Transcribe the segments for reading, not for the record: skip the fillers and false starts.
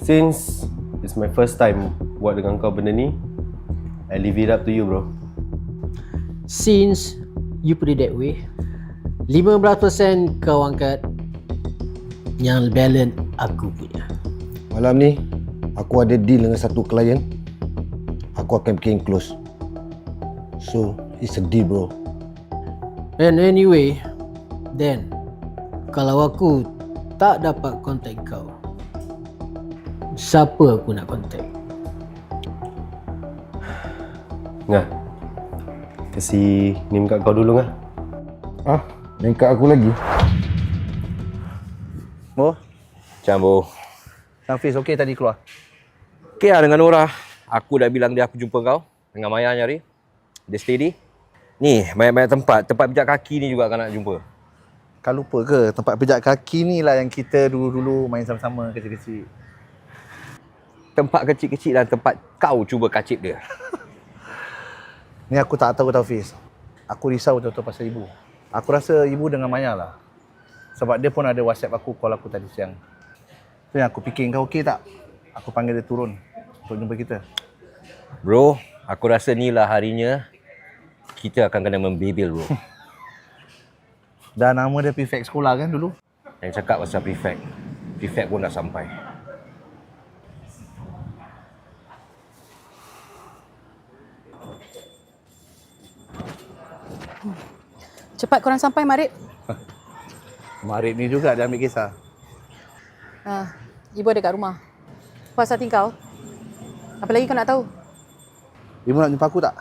Since it's my first time buat dengan kau benda ni, I leave it up to you, bro. Since you put it that way, 15% kau angkat, yang balance aku punya. Malam ni, aku ada deal dengan satu klien. Aku akan bikin close. So, it's a deal, bro. And anyway, then kalau aku tak dapat kontak kau, siapa aku nak kontak? Ngah, kasi name kat kau dulu, Ngah. Ah, main kat aku lagi. Bo, Macam Bo. Hafiz okey tadi keluar? Okey lah dengan Nora. Aku dah bilang dia aku jumpa kau. Dengan Maya nyari. Dia steady. Ni, banyak-banyak tempat. Tempat pijak kaki ni juga akan nak jumpa. Kau lupa ke tempat pijak kaki ni lah yang kita dulu-dulu main sama-sama kecil-kecil. Tempat kecil-kecil dan tempat kau cuba kacip dia. Ni aku tak tahu Hafiz. Aku risau betul-betul pasal ibu. Aku rasa ibu dengan Maya lah. Sebab dia pun ada WhatsApp aku, call aku tadi siang. Tu yang aku fikir kau okey tak? Aku panggil dia turun untuk jumpa kita. Bro, aku rasa ni lah harinya kita akan kena membebel, bro. Dah nama dia prefect sekolah kan dulu? Yang cakap pasal prefect. Prefect pun dah sampai. Cepat korang sampai, Marip. Marib ni juga dia ambil kisah. Ibu ada kat rumah. Puas hati kau? Apa lagi kau nak tahu? Ibu nak jumpa aku tak?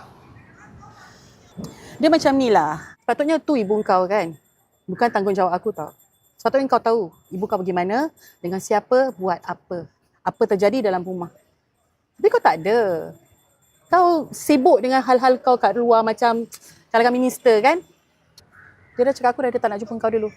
Dia macam ni lah. Sepatutnya tu ibu kau kan? Bukan tanggungjawab aku tau. Sepatutnya kau tahu ibu kau pergi mana, dengan siapa, buat apa. Apa terjadi dalam rumah. Tapi kau tak ada. Kau sibuk dengan hal-hal kau kat luar macam kalangan minister kan? Dia dah cakap aku dah tak nak jumpa kau dulu.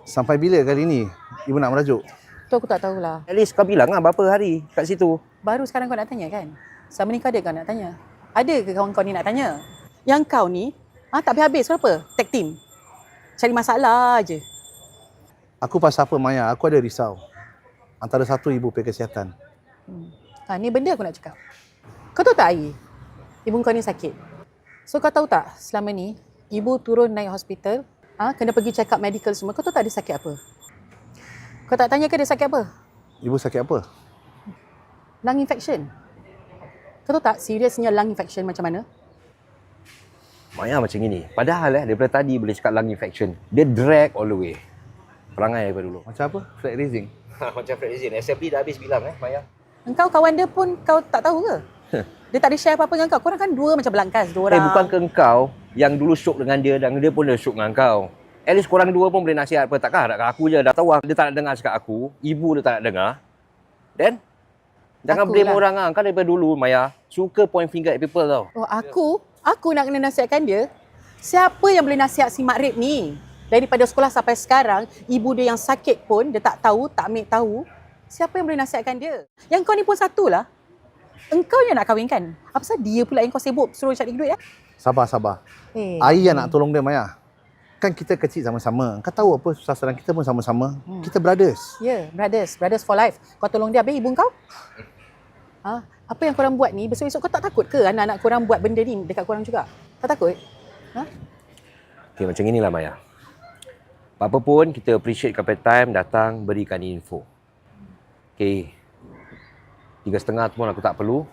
Sampai bila kali ni ibu nak merajuk? Tu aku tak tahulah. At least kau bilang lah berapa hari kat situ. Baru sekarang kau nak tanya kan? Sama ni kau ada kau nak tanya? Ada ke kawan kau ni nak tanya? Yang kau ni, tak habis-habis kenapa? Tag team. Cari masalah je. Aku pasal apa Maya? Aku ada risau. Antara satu ibu pergi kesihatan. Ni benda aku nak cakap. Kau tahu tak Ai? Ibu kau ni sakit. So kau tahu tak selama ni ibu turun naik hospital, kena pergi check up medical semua. Kau tahu tak dia sakit apa? Kau tak tanya ke dia sakit apa? Ibu sakit apa? Lung infection. Kau tahu tak seriousnya lung infection macam mana? Maya macam gini. Padahal daripada tadi boleh cakap lung infection. Dia drag all the way. Perangai daripada dulu. Macam apa? Flat raising. Macam Fred Izin. Assembly dah habis bilang Maya. Engkau kawan dia pun kau tak tahu ke? Dia tak ada share apa-apa dengan kau. Korang kan dua macam belangkas, dua orang. Bukan ke engkau yang dulu syok dengan dia dan dia pun dah syok dengan kau. At least korang dua pun boleh nasihat apa. Takkan harapkan aku je dah tahu dia tak nak dengar cakap aku. Ibu dia tak nak dengar. Then, jangan Akulah. blame orang lah. Kan daripada dulu Maya suka point finger at people tau. Oh, aku nak kena nasihatkan dia. Siapa yang boleh nasihat si Makrib ni? Daripada sekolah sampai sekarang, ibu dia yang sakit pun dia tak tahu, tak ambil tahu. Siapa yang boleh nasihatkan dia? Yang kau ni pun satulah. Engkau yang nak kahwinkan. Apa pasal dia pula yang kau sibuk suruh cari duit ya? Sabar. Ai yang nak tolong dia Maya. Kan kita kecil sama-sama. Kau tahu apa susah senang kita pun sama-sama. Kita brothers. Ya, brothers for life. Kau tolong dia habis ibu kau? Apa yang korang buat ni, besok-besok kau tak takut ke anak-anak korang buat benda ni dekat korang juga? Tak takut? Okay, macam inilah Maya. Apa pun kita appreciate couple time datang berikan info. Okay. 3.30 pun aku tak perlu.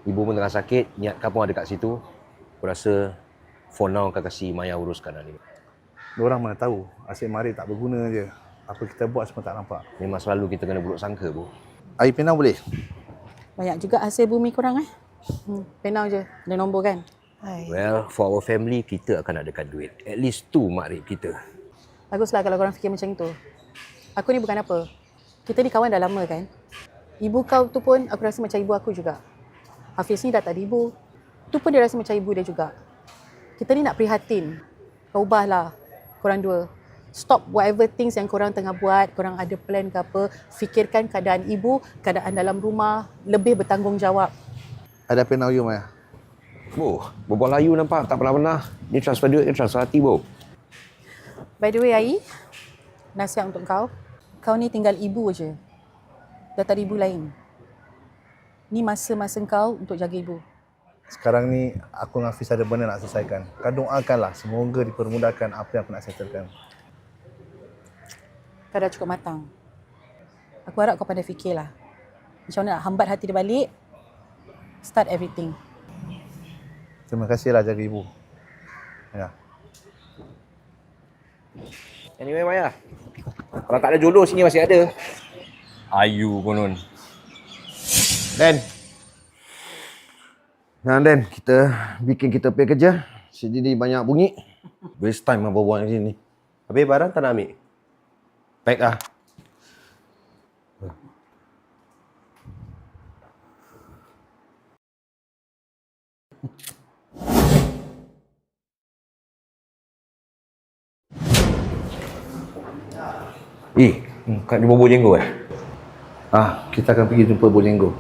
Ibu pun tengah sakit, niat kau pun ada kat situ. Aku rasa for now kau kasi Maya uruskan hal ni. Diorang mana tahu asyik mari tak berguna je. Apa kita buat semua tak nampak. Memang selalu kita kena buruk sangka, bro. Air penau boleh? Banyak juga hasil bumi korang penau je, ada nombor kan? Well, for our family, kita akan adakan duit. At least tu makrib kita. Baguslah kalau korang fikir macam itu. Aku ni bukan apa. Kita ni kawan dah lama kan? Ibu kau tu pun aku rasa macam ibu aku juga. Hafiz ni dah tak ada ibu. Tu pun dia rasa macam ibu dia juga. Kita ni nak prihatin. Kau ubahlah korang dua. Stop whatever things yang korang tengah buat. Korang ada plan ke apa. Fikirkan keadaan ibu, keadaan dalam rumah. Lebih bertanggungjawab. Ada penau you Maya? Bo, berbual layu nampak. Tak pernah-pernah. Ni transfer duit, ni transfer hati, Bo. By the way, Ai, nasihat untuk kau. Kau ni tinggal ibu je. Dah tak ada ibu lain. Ni masa-masa kau untuk jaga ibu. Sekarang ni aku dengan Hafiz ada benda nak selesaikan. Kau doakanlah semoga dipermudahkan apa yang aku nak settlekan. Kau dah cukup matang. Aku harap kau pandai fikirlah. Macam mana nak hambat hati dia balik. Start everything. Terima kasihlah jaga ibu. Ya. Anyway Maya, kalau tak ada jodoh sini masih ada. Ayu konon. Dan. Nah Dan, kita bikin kita pay kerja. Sini banyak bunyi. Waste time lah berbual macam ni. Habis barang tak nak ambil? Pack lah. Kat jumpa Bojenggo Kita akan pergi jumpa Bojenggo.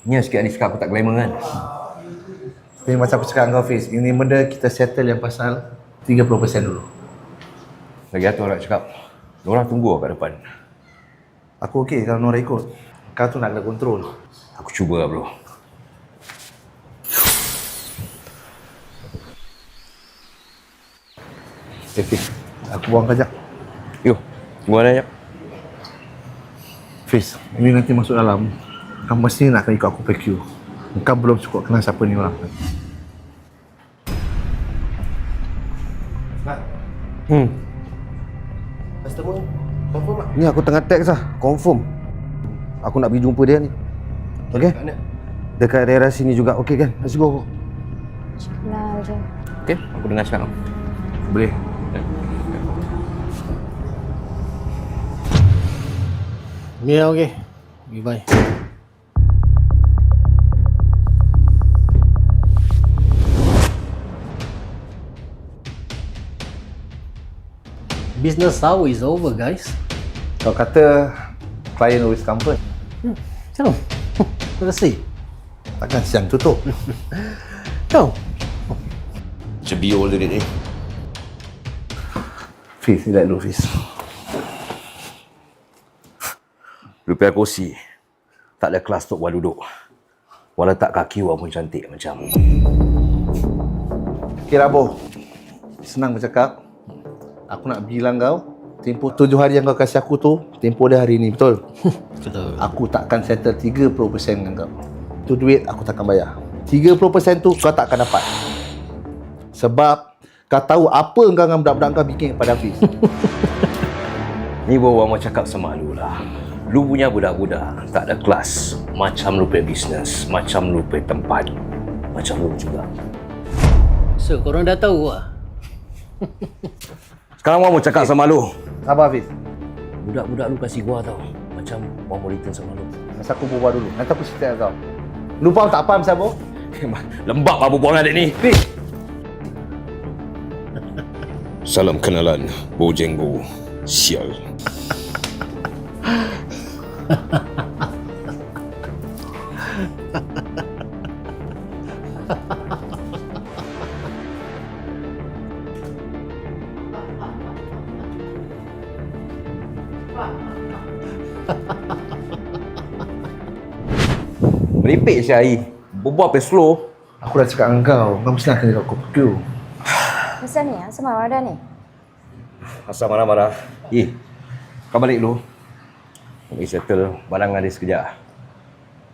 Ni sikit ni cakap aku tak glamour kan. Tapi macam aku cakap dengan kau Hafiz, ini benda kita settle yang pasal 30% dulu. Lagi atur nak cakap. Diorang tunggu kat depan. Aku okey kalau Nora ikut. Kau tu nak kena kontrol. Aku cuba lah bro. Hafiz, aku buang kejap. Yo, tunggu ada jap. Hafiz, ini nanti masuk dalam. Kau mesti nak kena ikut aku PQ. Kau belum cukup kenal siapa ni orang. Customer confirm tak? Ni aku tengah text lah. Confirm. Aku nak pergi jumpa dia ni. Okey? Kat mana? Dekat daerah sini juga. Okey kan? Let's go. Nah, macam Okay, aku dengar cakap. Boleh. Ya, okey. Bye. Business hour is over, guys. Kau kata klien always come first. Macam mana? Terima kasih. Takkan siang tutup. Kau? Cebi all ni. Fiz, relax dulu Fiz. Rupiah kursi. Tak ada kelas untuk buat duduk. Walau tak kaki walaupun cantik macam. Okay Rabo, senang bercakap. Aku nak bilang kau, tempoh 7 hari yang kau kasih aku tu, tempoh dia hari ni, betul? Betul. Aku takkan settle 30% dengan kau. Tu duit aku takkan bayar. 30% tu kau takkan dapat. Sebab kau tahu apa kau dengan budak-budak kau bikin kepada Hafiz. Ni baru orang cakap semalu lah. Lu punya budak-budak tak ada kelas. Macam lu punya bisnes, macam lu punya tempat. Macam lu juga. So, korang dah tahu lah. Sekarang orang mau cakap sama lu. Sabar Hafiz. Budak-budak lu kasih gua tau. Macam orang mau return sama lu. Masa aku berbual dulu, nanti aku cerita dengan kau. Lu faham tak faham Sabo? Lembab apa buang adik ni. Fiz. Salam kenalan, Bojenggo. Sial. Meripik si Ai. Berbual apa slow. Aku dah cakap dengan kau, kau mesti nak kena ikut PQ. Asal ni? Asal marah ni? Asal marah-marah. Kau balik dulu. Kau pergi settle barang ada sekejap.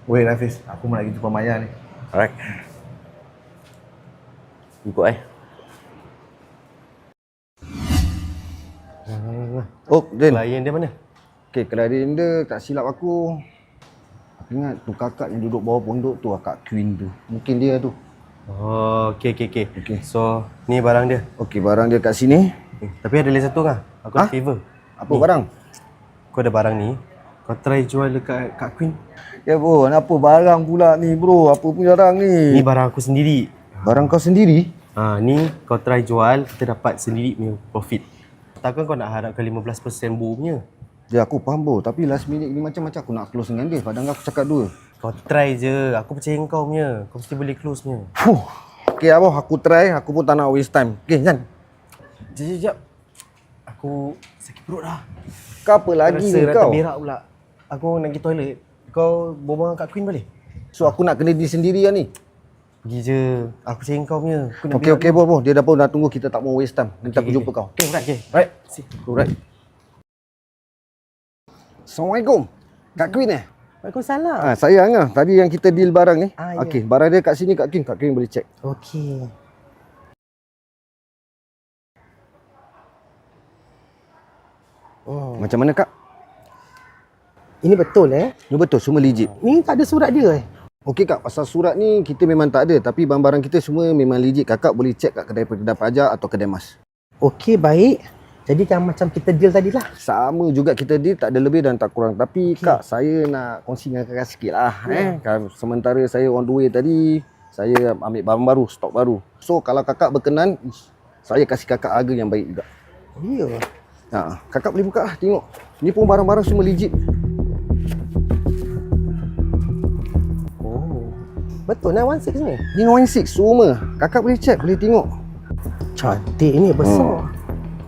Wait Hafiz, aku mau lagi jumpa Maya ni. Alright. Ikut Oh, Dan. Klien dia mana? Okey, klien dia tak silap aku. Aku ingat tu kakak yang duduk bawah pondok tu, Kak Queen tu. Mungkin dia tu. Oh, okey. Okey. So, ni barang dia. Okey, barang dia kat sini. Tapi ada lagi satu kan? Aku ada favor. Apa barang? Kau ada barang ni, kau try jual dekat Kak Queen. Ya bro, apa barang pula ni bro? Apa punya barang Ni ni? barang aku sendiri. Barang kau sendiri? Ni kau try jual, kita dapat sendiri punya profit. Takkan kau nak harapkan 15% bu punya. Ya aku faham bro, tapi last minute ni macam-macam aku nak close dengan dia. Padahal aku cakap dua. Kau try je, aku percaya kau punya. Kau mesti boleh close punya. Okey abah, aku try. Aku pun tak nak waste time. Okey, Jan. Sekejap. Aku sakit perut dah. Kau apa lagi Rasa ni dah kau? terberak pula. Aku nak pergi toilet. Kau berbual dengan Kak Queen boleh? So aku nak kena deal sendiri lah ni. Pergi je. Aku cari kau punya. Aku nak Okey bro. Dia dah pun dah tunggu, kita tak mau waste time. Nanti aku jumpa kau. Okay, right. Okay. Right. Alright. Assalamualaikum. Kak Queen Waalaikumsalam. saya Angah. Tadi yang kita deal barang ni. Ya. Okey, barang dia kat sini Kak Queen. Kak Queen boleh check. Okey. Macam mana Kak? Ini betul Ni betul, semua legit. Ni tak ada surat dia Okey Kak, pasal surat ni kita memang tak ada. Tapi barang-barang kita semua memang legit. Kakak boleh check kat kedai pajak atau kedai mas. Okey, baik. Jadi kan macam kita deal tadi lah. Sama juga kita deal, tak ada lebih dan tak kurang. Tapi Kak, saya nak kongsi dengan kakak sikit lah. Kan, sementara saya on the way tadi, saya ambil barang baru, stok baru. So kalau kakak berkenan, saya kasih kakak harga yang baik juga. Ya. Kakak boleh buka lah, tengok. Ni pun barang-barang semua legit. Betul 916 ni. Ni 916 semua. Kakak boleh check, boleh tengok. Cantik ni, besar.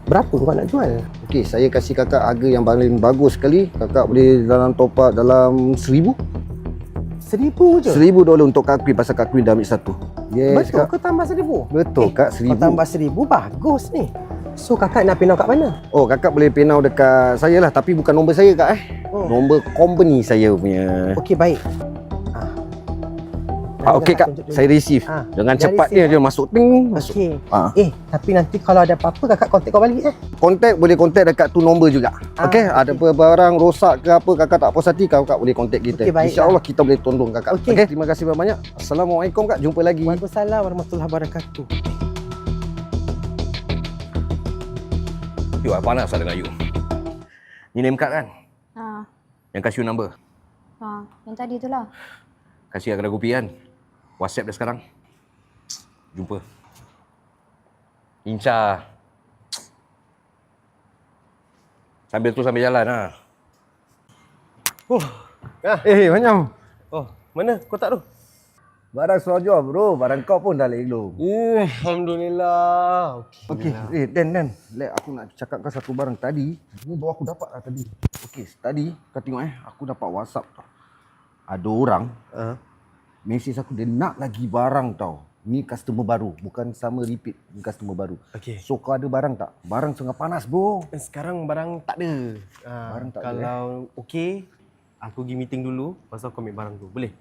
Berapa kau nak jual? Okey, saya kasih kakak harga yang paling bagus sekali. Kakak boleh dalam top up dalam 1,000. 1,000 je? $1,000 untuk Kak Queen pasal Kak Queen dah ambil satu. Yes, Betul Kak. ke tambah 1,000? Betul, Kak, Kau 1,000. tambah 1,000, bagus ni. So kakak nak pinau kat mana? Oh, kakak boleh penau dekat saya lah. Tapi bukan nombor saya, Kak. Nombor company saya punya. Okey, baik. Okey, Kak. Saya receive. Dengan Dah cepatnya receive, dia masuk. Ting, masuk. Okey. Ah. Tapi nanti kalau ada apa-apa kakak kontak kau balik Kontak boleh kontak dekat tu nombor juga. Okey, ada barang rosak ke apa kakak tak puas hati, kakak boleh kontak kita. Okey, baik. InsyaAllah kita boleh tolong kakak. Okey. Okey, terima kasih banyak. Assalamualaikum, Kak. Jumpa lagi. Waalaikumsalam warahmatullahi wabarakatuh. You panas lah dengan you. Ni name card kan? Ha. Yang kasih you number. Ha. Yang tadi tu lah. Kasih kedai kopi kan? WhatsApp dia sekarang. Jumpa. Inca. Sambil tu sambil jalan lah. Manyam. Oh, mana kotak tu? Barang suruh jual, bro. Barang kau pun dah elok. Alhamdulillah. Okey, Dan. Aku nak cakap kau satu barang tadi. Ni baru aku dapat lah tadi. Okey, tadi kau tengok aku dapat WhatsApp tau. Ada orang mesej aku, dia nak lagi barang tau. Ni customer baru, bukan sama repeat. Ni customer baru. Okey. So kau ada barang tak? Barang tengah panas, bro. Sekarang barang tak ada. Barang tak ada, kalau okey, aku pergi meeting dulu, pasal aku ambil barang tu. Boleh?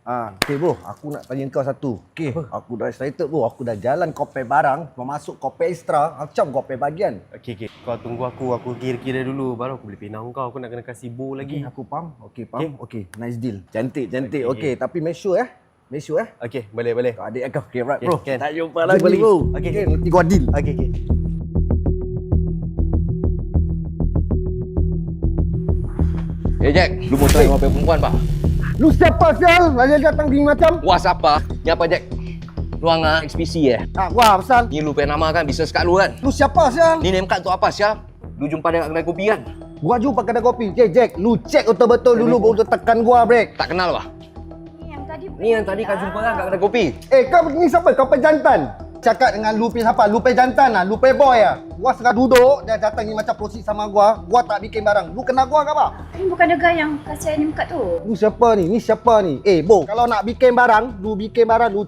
Okey bro, aku nak tanya kau satu. Okey, aku dah excited bro. Aku dah jalan kopek barang, masuk kopek extra, macam kopek bahagian. Okey. Kau tunggu aku kira-kira dulu baru aku boleh pinang kau. Aku nak kena kasih bow lagi. Aku faham. Okey, faham. Okey, nice deal. Cantik. Okey, tapi make sure Make sure Okey, boleh. Kau adik aku. Okey, right bro. Can. Tak jumpa lagi bro. Okey. Nanti gua deal. Okey. Jack, lu mau try apa perempuan pak? Lu siapa sial? Lagi datang gini macam? Wah siapa? Ni apa Jack? Ruang XPC Wah, pasal. Ni lu punya nama kan, bisnes kat lu kan? Lu siapa sial? Ni name card tu apa sial? Lu jumpa dia kat kedai kopi kan? Gua jumpa kedai kopi. Jack, lu check betul-betul dulu baru tekan gua break. Tak kenal bah? Ni yang tadi Ni yang tadi kau jumpa kan kat kedai kopi? Kau ni siapa? Kau pejantan. Cakap dengan Lupe siapa? Lupe jantan lah, Lupe boy lah. Gua sedang duduk, dia datang ni macam proceed sama gua tak bikin barang. Lu kenal gua ke apa? Ini bukan the guy yang kasih name card tu. Lu siapa ni? Ni siapa ni? Bo, kalau nak bikin barang, lu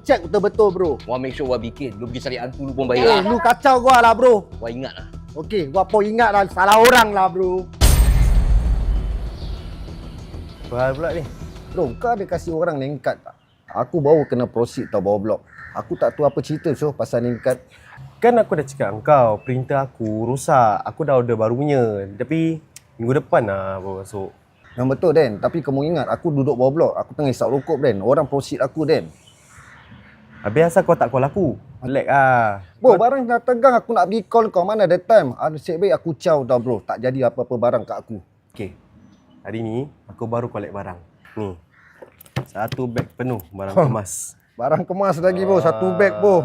check betul-betul bro. Wah make sure wah bikin. Lu pergi cari hantu lu pun bayar. Lu kacau gua lah bro. Wah ingat lah. Okey, gua pun ingat lah, salah orang lah bro. Apa pula ni? Bro, kau ada kasih orang name card tak? Aku baru kena proceed tau bawa blok. Aku tak tahu apa cerita pasal name card. Kan aku dah cakap dengan kau, printer aku rosak. Aku dah order baru punya. Tapi minggu depan lah baru masuk. Yang betul Dan, tapi kamu ingat aku duduk bawah blok. Aku tengah isap rokok Dan. Orang proceed aku Dan. Habis asal kau tak call aku? Lag lah. Bro, barang dah tegang aku nak pergi call kau. Mana ada time? Asyik baik aku caw dah bro. Tak jadi apa-apa barang kat aku. Okey. Hari ni aku baru collect barang. Ni. Satu beg penuh barang kemas. Barang kemas lagi bro. Satu beg bro.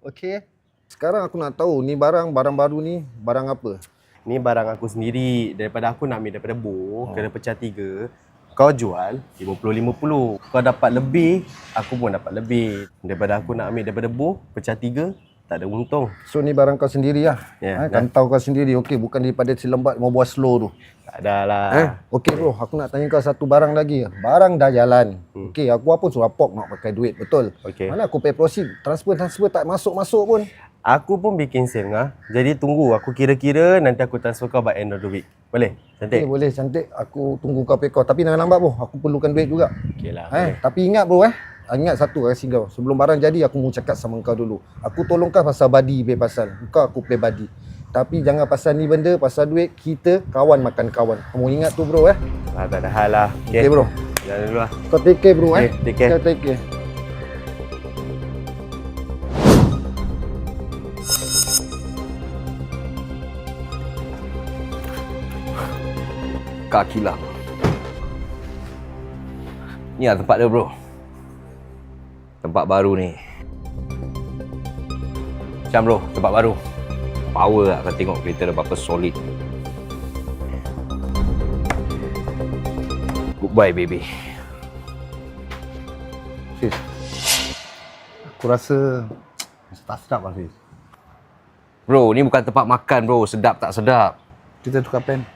Okey. Sekarang aku nak tahu ni barang baru ni barang apa? Ni barang aku sendiri. Daripada aku nak ambil daripada Bo, kena pecah 3. Kau jual 50-50. Kau dapat lebih, aku pun dapat lebih. Daripada aku nak ambil daripada Bo, pecah 3, Tak ada untung. So ni barang kau sendiri lah. Ya, Kantau kau sendiri. Okey, bukan daripada si lembat mau buat slow tu. Tak ada lah. Okey bro, aku nak tanya kau satu barang lagi. Barang dah jalan. Okey, aku apa suruh Apok nak pakai duit, betul? Okey. Mana aku pay proceed? Transfer tak masuk-masuk pun. Aku pun bikin sale ngah. Jadi tunggu aku kira-kira nanti aku transfer kau by end of the week. Boleh? Cantik? Okey, boleh cantik. Aku tunggu kau pay kau. Tapi jangan lambat bro, aku perlukan duit juga. Okey lah. Tapi ingat bro ingat satu kasih kau. Sebelum barang jadi aku mau cakap sama kau dulu. Aku tolong kau pasal body pay pasal. Kau aku play body. Tapi jangan pasal ni benda, pasal duit, kita kawan makan kawan. Kamu ingat tu bro Tak ada hal lah. Okey bro. Jalan dulu lah. Kau take care bro Okay, take care. Kau take care. Kak Kilang. Ni lah tempat dia bro. Tempat baru ni. Macam bro, tempat baru. Power lah kau tengok kereta dia berapa solid. Goodbye baby. Fiz, aku rasa tak sedap lah Fiz. Bro, ni bukan tempat makan bro. Sedap tak sedap. Kita tukar plan.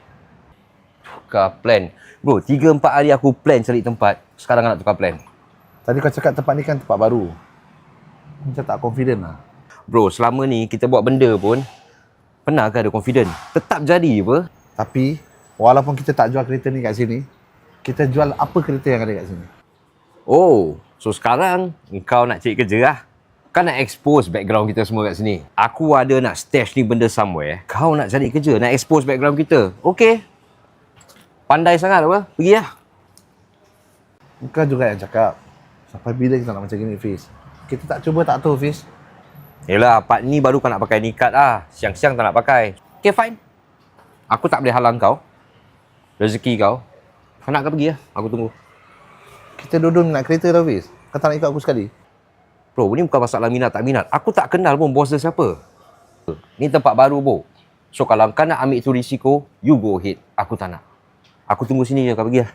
Tukar plan. Bro, 3-4 hari aku plan cari tempat. Sekarang nak tukar plan. Tadi kau cakap tempat ni kan tempat baru. Macam tak confident lah. Bro, selama ni kita buat benda pun pernah ke ada confident? Tetap jadi apa? Tapi, walaupun kita tak jual kereta ni kat sini, kita jual apa kereta yang ada kat sini. Oh, so sekarang kau nak cari kerja lah. Kau nak expose background kita semua kat sini. Aku ada nak stash ni benda somewhere. Kau nak cari kerja, nak expose background kita. Okay. Pandai sangat apa? Pergi lah. Kau juga yang cakap. Sampai bila kita nak macam gini, Fiz? Kita tak cuba tak tahu, Fiz. Yelah, part ni baru kau nak pakai nikat lah. Siang-siang tak nak pakai. Okay, fine. Aku tak boleh halang kau. Rezeki kau. Kau nak kau pergi lah. Aku tunggu. Kita dua-dua nak kereta tau, Fiz. Kau tak nak ikut aku sekali? Bro, ni bukan masalah minat tak minat. Aku tak kenal pun bos dia siapa. Ni tempat baru, bro. So, kalau kau nak ambil tu risiko, you go ahead. Aku tak nak. Aku tunggu sini je, kau pergi lah.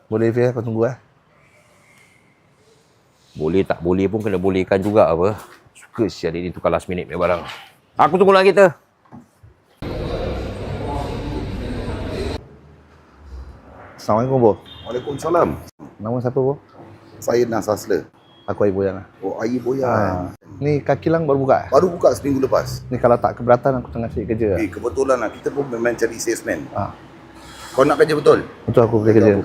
Boleh, Fiz. Kau tunggu lah. Boleh tak boleh pun kena bolehkan juga apa. Suka sial dia ni tukar last minute punya barang. Aku tunggu lah kita. Assalamualaikum, Bo. Waalaikumsalam. Nama siapa, Bo? Saya Nas Asla. Aku Air Boyan lah. Oh, Air Boyan. Ni Kak Kilang baru buka? Baru buka seminggu lepas. Ni kalau tak keberatan aku tengah cari kerja. Kebetulan lah. Kita pun memang cari salesman. Ah. Kau nak kerja betul? Betul aku boleh kerja.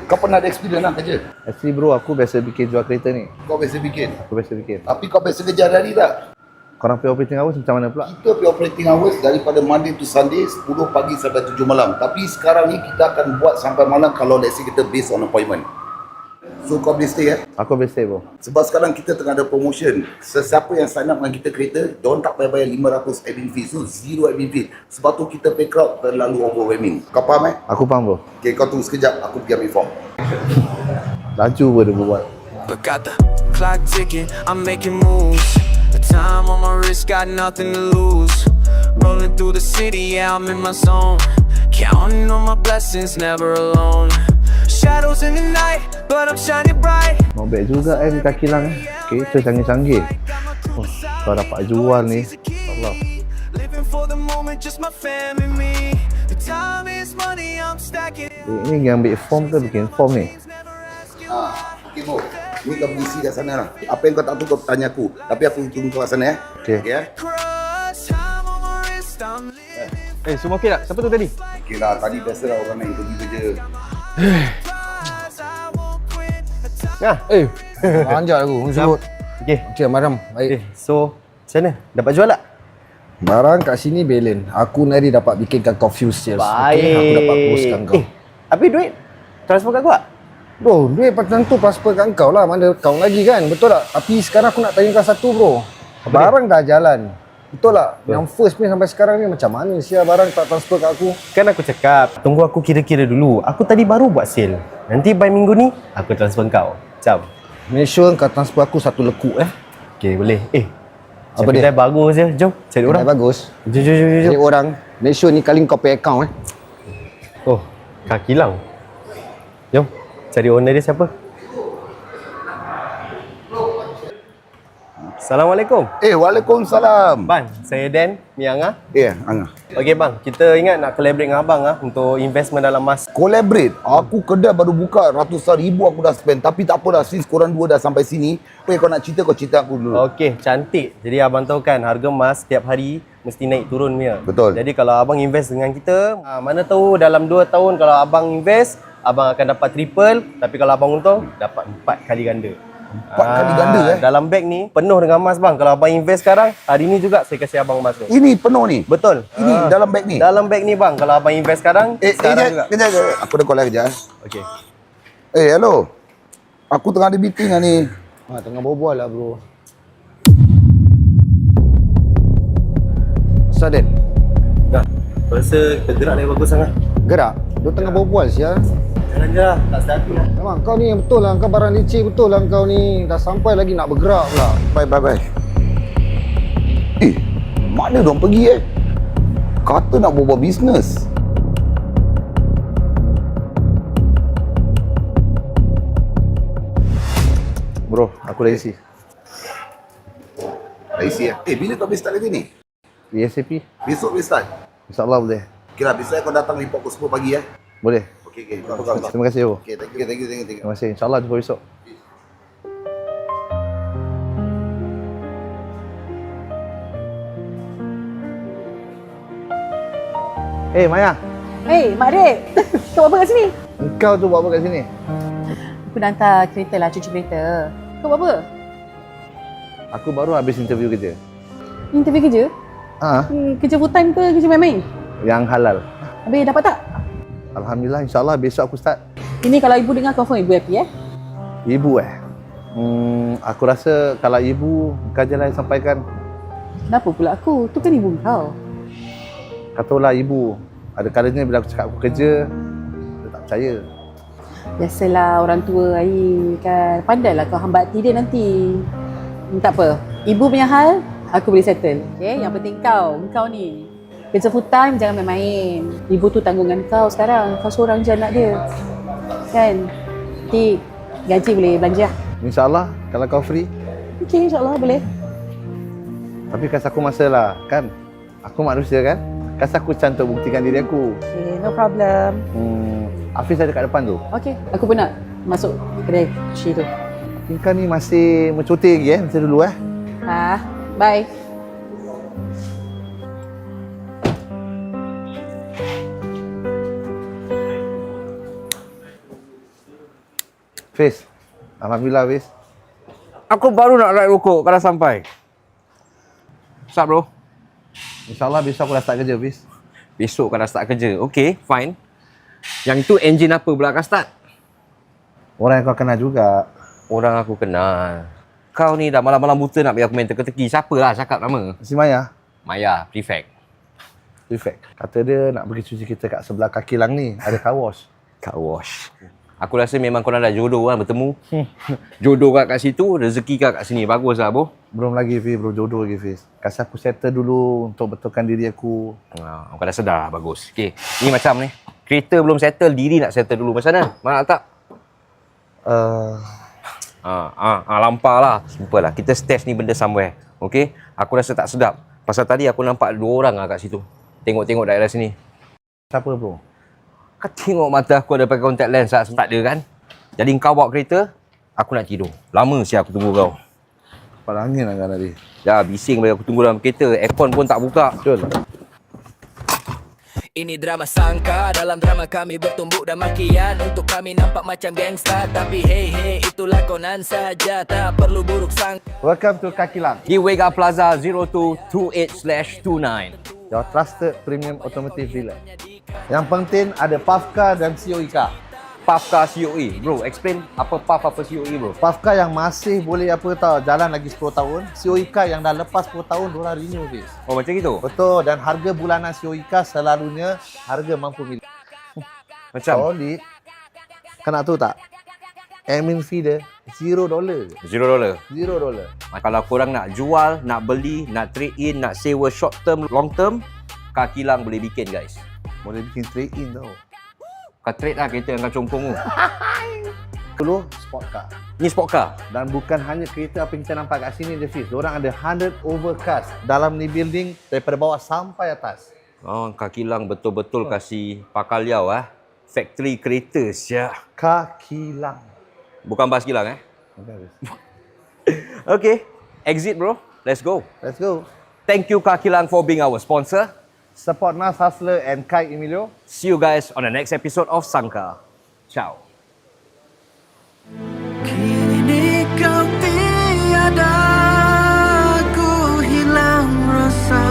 Kau pernah ada experience nak kerja? Actually bro, aku biasa bikin jual kereta ni. Kau biasa bikin? Aku biasa bikin. Tapi kau biasa kerja hari-hari tak? Korang pay operating hours macam mana pula? Kita pay operating hours daripada Monday to Sunday 10 pagi sampai 7 malam. Tapi sekarang ni kita akan buat sampai malam kalau let's say kita based on appointment. So kau boleh stay Aku boleh stay bro. Sebab sekarang kita tengah ada promotion. Sesiapa yang sign up dengan kita kereta, diorang tak payah bayar 500 admin fee. So zero admin fee. Sebab tu kita pay crowd terlalu overwhelming. Kau faham Aku faham bro. Okay, kau tunggu sekejap. Aku pergi ambil form. Laju pun dia buat. But got the clock ticking, I'm making moves. The time on my wrist, got nothing to lose. Rolling through the city, yeah, I'm in my zone. Counting on my blessings, never alone. Shadows in the night, but I'm shining bright. Not bad juga ni Kak Kilang Kereta canggih-canggih. Oh, kau dapat jual ni. Allah. Living for the moment, just my family and me. The time is money, I'm stacking it. Ni yang ambil form ke bikin form ni? Okay, Bo. Ni kau pergi isi kat sana lah. Apa yang kau tak tahu kau tanya aku. Tapi aku tunggu kau kat sana Okay. Okay Crush, time on my wrist, I'm living. Semua okey tak? Siapa tu tadi? Okay lah. Tadi biasa lah orang yang pergi kerja. Anjak aku, sebut. Okay. Okey, madam. Baik. So, macam mana? Dapat jual tak? Barang kat sini balance. Aku nari dapat bikinkan confused sales. Baik. Okay, aku dapat closekan kau. Habis duit? Transfer kat aku tak? Bro, duit tentu transfer kat kau lah. Mana kau lagi kan? Betul tak? Tapi sekarang aku nak tanya kau satu bro. Barang dah jalan. Betul tak? Yang first ni sampai sekarang ni macam mana sih barang tak transfer kat aku? Kan aku cakap, tunggu aku kira-kira dulu. Aku tadi baru buat sale. Nanti by minggu ni, aku transfer kau. Macam? Make sure kau transfer aku satu lekuk Okay, boleh. Apa cari dia? kedai bagus je. Jom, cari orang. Bagus. Jom, jom, jom, jom. Cari orang. Make sure ni kali kau pay account Oh, Kak Kilang. Jom, cari owner dia siapa? Assalamualaikum. Waalaikumsalam. Bang, saya Dan, ni Angah. Angah. Okey bang, kita ingat nak collaborate dengan abang untuk investment dalam emas. Collaborate. Aku kedai baru buka, ratusan ribu aku dah spend. Tapi tak apalah, since korang dua dah sampai sini, apa yang kau nak cerita, kau cerita aku dulu. Okey, cantik. Jadi abang tahu kan, harga emas setiap hari mesti naik turun punya. Betul. Jadi kalau abang invest dengan kita, mana tahu dalam 2 tahun kalau abang invest, abang akan dapat triple. Tapi kalau abang untung, dapat 4 kali ganda. 4 kali ganda Dalam beg ni penuh dengan emas bang. Kalau abang invest sekarang, hari ni juga saya kasih abang emas tu. Ini penuh ni? Betul. Ini dalam beg ni? Dalam beg ni bang. Kalau abang invest sekarang, sekarang juga. Kejap. Aku dah call lagi kejap. Okey. Hello. Aku tengah ada meeting lah ni. Tengah berbual lah bro. Saden, Dah. Aku rasa kita gerak lagi bagus sangat. gerak. Dia tengah berbual sial. Jangan je lah. Tak sedap lah. Memang kau ni yang betul lah. Kau barang licik betul lah kau ni. Dah sampai lagi nak bergerak pula. Bye. Mana diorang pergi Kata nak buat bisnes. Bro, aku dah isi. Isi bila kau boleh start lagi ni? ASAP. Besok boleh start? InsyaAllah boleh. Okay lah, besok kau datang report pukul 10 pagi Boleh. Okay. Terima kasih bro. Okay, thank you. Terima kasih. InsyaAllah jumpa besok. Maya. Mak Dek. Kau buat apa kat sini? Engkau tu buat apa kat sini? Aku nak hantar kereta lah, cuci kereta. Kau buat apa? Aku baru habis interview kerja. Interview kerja? Kerja full time ke kerja main-main? Yang halal. Habis dapat tak? Alhamdulillah, insyaAllah besok aku start. Ini kalau ibu dengar confirm ibu happy Ibu aku rasa kalau ibu kau je lah yang sampaikan. Kenapa pula aku? Tu kan ibu kau. Katalah ibu, ada kalanya bila aku cakap aku kerja, dia tak percaya. Biasalah orang tua Air kan. Pandailah kau hambat hati dia nanti. Tak apa. Ibu punya hal, aku boleh settle. Okay? Yang penting kau ni. Kerja full time, jangan main-main. Ibu tu tanggungan kau sekarang. Kau seorang je anak dia. Kan? Nanti gaji boleh belanja. InsyaAllah, kalau kau free. Okay, insyaAllah boleh. Tapi kasih aku masa lah, kan? Aku manusia kan? Kasih aku chance untuk buktikan diri aku. Okay, no problem. Hafiz ada kat depan tu. Okay, aku pun nak masuk kedai sushi tu. Kau ni masih mencuti lagi macam dulu Bye. Fiz. Alhamdulillah Fiz. Aku baru nak ride rokok kalau sampai. Start bro. InsyaAllah besok aku dah start kerja Fiz. Besok kau dah start kerja. Okay, fine. Yang itu engine apa pula kau start? Orang yang kau kenal juga. Orang aku kenal. Kau ni dah malam-malam buta nak bagi aku main teka-teki. Siapalah cakap nama? Si Maya. Maya, prefect. Prefect. Kata dia nak pergi cuci kereta kat sebelah kaki lang ni. Ada car wash. Car wash. Aku rasa memang korang dah jodoh kan bertemu. Jodoh kat situ, rezeki kat sini. Bagus lah bro. Belum lagi Fiz, belum jodoh lagi Fiz. Kasih aku settle dulu untuk betulkan diri aku. Kau dah sedar, bagus. Okay, ni macam ni. Kereta belum settle, diri nak settle dulu. Macam mana? Mana tak? Lampar lah. Simple lah. Kita stage ni benda somewhere. Okay? Aku rasa tak sedap. Pasal tadi aku nampak 2 orang lah kat situ. Tengok-tengok daerah sini. Siapa bro? Kau tengok mata aku ada pakai contact lens tak ada kan? Jadi kau bawa kereta, aku nak tidur. Lama sih aku tunggu kau. Kepala angin lah kan tadi. Dah bising bagi aku tunggu dalam kereta. Aircon pun tak buka. Betul lah. Ini drama sangka, dalam drama kami bertumbuk dan makian. Untuk kami nampak macam gangsta, tapi hey itulah konan saja, tak perlu buruk sangka. Welcome to Kaki Lang. Di Wega Plaza 0228/29. Your trusted premium automotive dealer. Yang penting ada Pavka dan COE car. Pavka COE. Bro, explain apa Pav apa COE bro. Pavka yang masih boleh apa tau, jalan lagi 10 tahun. COE car yang dah lepas 10 tahun, diorang renew Fiz. Oh macam gitu? Betul, dan harga bulanan COE car selalunya harga mampu milik. Macam? Solid. Kau nak tahu tak? Admin fee dia $0. $0. $0. Kalau korang nak jual, nak beli, nak trade in, nak sewa short term, long term, Kaki Lang boleh bikin guys. Boleh bikin trade in tau. Kau trade lah kereta yang kau congkong tu. Dulu sport car. Ni sport car. Dan bukan hanya kereta apa yang kita nampak kat sini je Fiz. Diorang ada 100 overcars dalam ni building daripada bawah sampai atas. Oh, Kak Kilang betul-betul kasih pakaliau Factory kereta siap. Kaki lang. Bukan bas kilang Okay, exit bro. Let's go. Let's go. Thank you Kak Kilang for being our sponsor. Support Nas Hustler and Kai Emilio. See you guys on the next episode of Sangka. Ciao. Kini kau tiada, ku hilang rasa.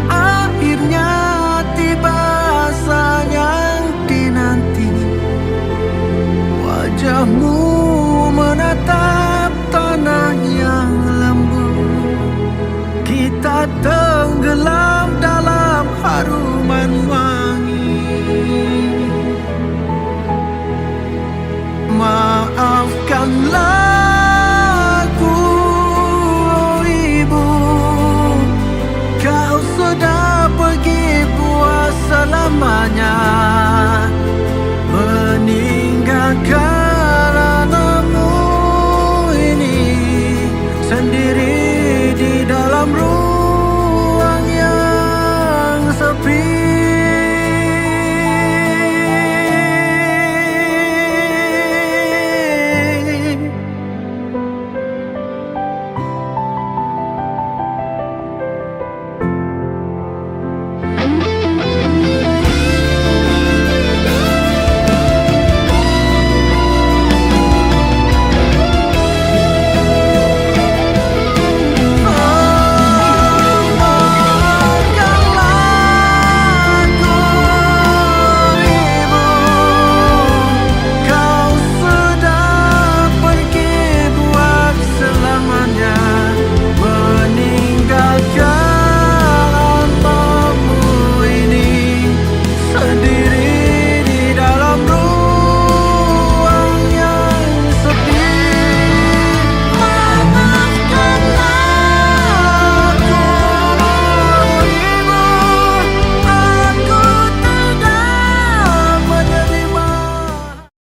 Akhirnya tiba saat yang dinanti. Wajahmu